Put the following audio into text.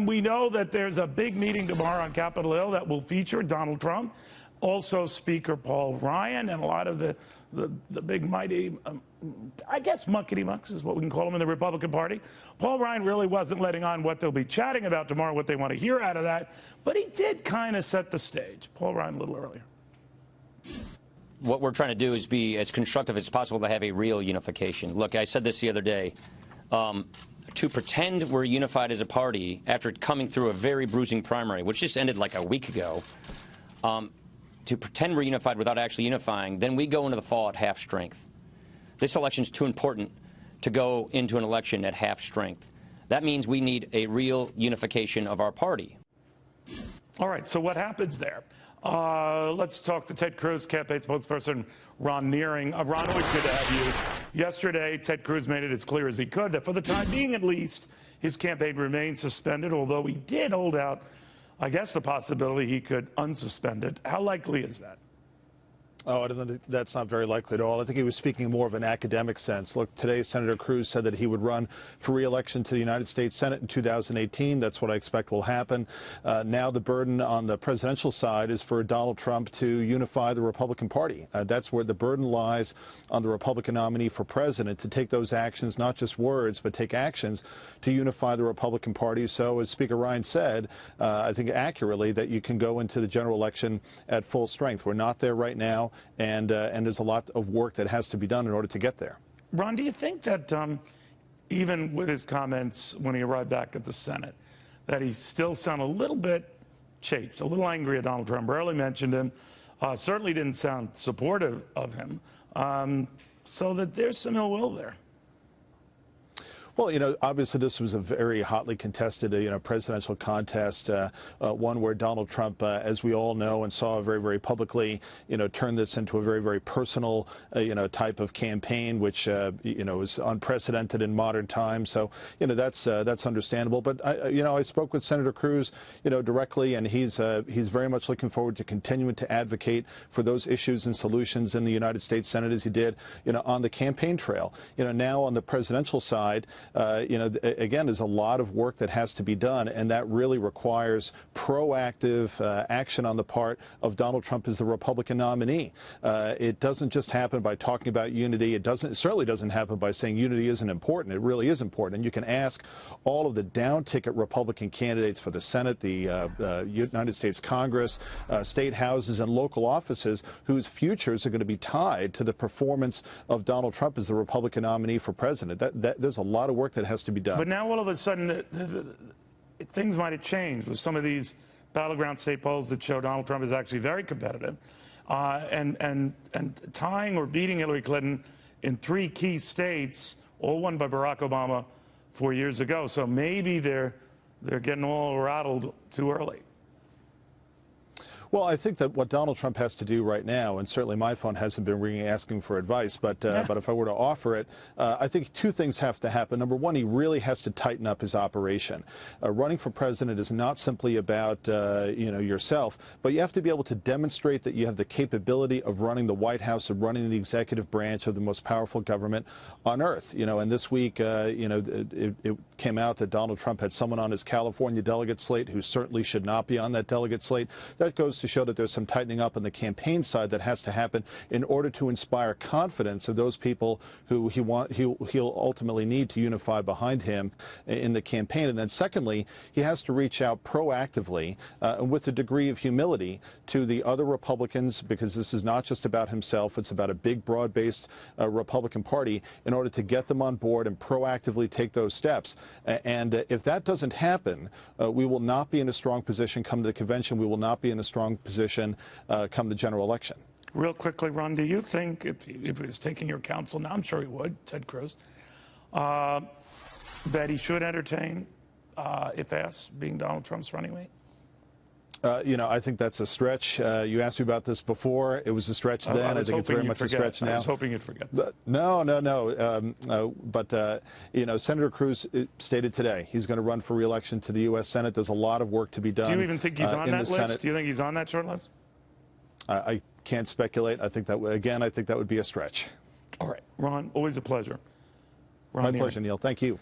we know that there's a big meeting tomorrow on Capitol Hill that will feature Donald Trump, also Speaker Paul Ryan, and a lot of the big mighty, I guess muckety-mucks is what we can call them in the Republican Party. Paul Ryan really wasn't letting on what they'll be chatting about tomorrow, what they want to hear out of that, but he did kind of set the stage. Paul Ryan a little earlier. What we're trying to do is be as constructive as possible to have a real unification. Look, I said this the other day. To pretend we're unified as a party after coming through a very bruising primary, which just ended like a week ago, to pretend we're unified without actually unifying, then we go into the fall at half strength. This election is too important to go into an election at half strength. That means we need a real unification of our party. All right, so what happens there? Let's talk to Ted Cruz, campaign spokesperson Ron Nehring. Ron, always good to have you. Yesterday, Ted Cruz made it as clear as he could that for the time being at least, his campaign remains suspended, although he did hold out, I guess, the possibility he could unsuspend it. How likely is that? Oh, that's not very likely at all. I think he was speaking more of an academic sense. Look, today Senator Cruz said that he would run for re-election to the United States Senate in 2018. That's what I expect will happen. Now the burden on the presidential side is for Donald Trump to unify the Republican Party. That's where the burden lies on the Republican nominee for president to take those actions, not just words, but take actions to unify the Republican Party. So as Speaker Ryan said, I think accurately, that you can go into the general election at full strength. We're not there right now. And there's a lot of work that has to be done in order to get there. Ron, do you think that even with his comments when he arrived back at the Senate, that he still sounded a little bit chafed, a little angry at Donald Trump, rarely mentioned him, certainly didn't sound supportive of him, so that there's some ill will there? Well, you know, obviously this was a very hotly contested, presidential contest, one where Donald Trump, as we all know and saw very, very publicly, turned this into a very, very personal, type of campaign, which, is unprecedented in modern times. So, that's understandable. But, I spoke with Senator Cruz, directly, and he's very much looking forward to continuing to advocate for those issues and solutions in the United States Senate as he did, on the campaign trail. Now on the presidential side, again, there's a lot of work that has to be done, and that really requires proactive action on the part of Donald Trump as the Republican nominee. It doesn't just happen by talking about unity. It certainly doesn't happen by saying unity isn't important. It really is important, and you can ask all of the down-ticket Republican candidates for the Senate, the United States Congress, state houses, and local offices whose futures are going to be tied to the performance of Donald Trump as the Republican nominee for president. There's a lot of work that has to be done. But now all of a sudden things might have changed with some of these battleground state polls that show Donald Trump is actually very competitive and tying or beating Hillary Clinton in 3 key states, all won by Barack Obama 4 years ago. So maybe they're getting all rattled too early. Well, I think that what Donald Trump has to do right now, and certainly my phone hasn't been ringing asking for advice, but if I were to offer it, I think 2 things have to happen. Number 1, he really has to tighten up his operation. Running for president is not simply about, yourself, but you have to be able to demonstrate that you have the capability of running the White House, of running the executive branch of the most powerful government on earth. And this week, it came out that Donald Trump had someone on his California delegate slate who certainly should not be on that delegate slate. That goes to show that there's some tightening up on the campaign side that has to happen in order to inspire confidence of those people who he'll ultimately need to unify behind him in the campaign. And then secondly, he has to reach out proactively with a degree of humility to the other Republicans, because this is not just about himself, it's about a big, broad-based Republican Party, in order to get them on board and proactively take those steps. And if that doesn't happen, we will not be in a strong position come to the convention. We will not be in a strong position come the general election. Real quickly, Ron, do you think, if he was taking your counsel now, I'm sure he would, Ted Cruz, that he should entertain, if asked, being Donald Trump's running mate? I think that's a stretch. You asked me about this before. It was a stretch then. I think it's very much a stretch now. I was hoping you'd forget. No. But Senator Cruz stated today he's going to run for re-election to the U.S. Senate. There's a lot of work to be done. Do you even think he's on that list? Senate. Do you think he's on that short list? I can't speculate. I think that, again, I think that would be a stretch. All right. Ron, always a pleasure. My pleasure, Neil. Thank you.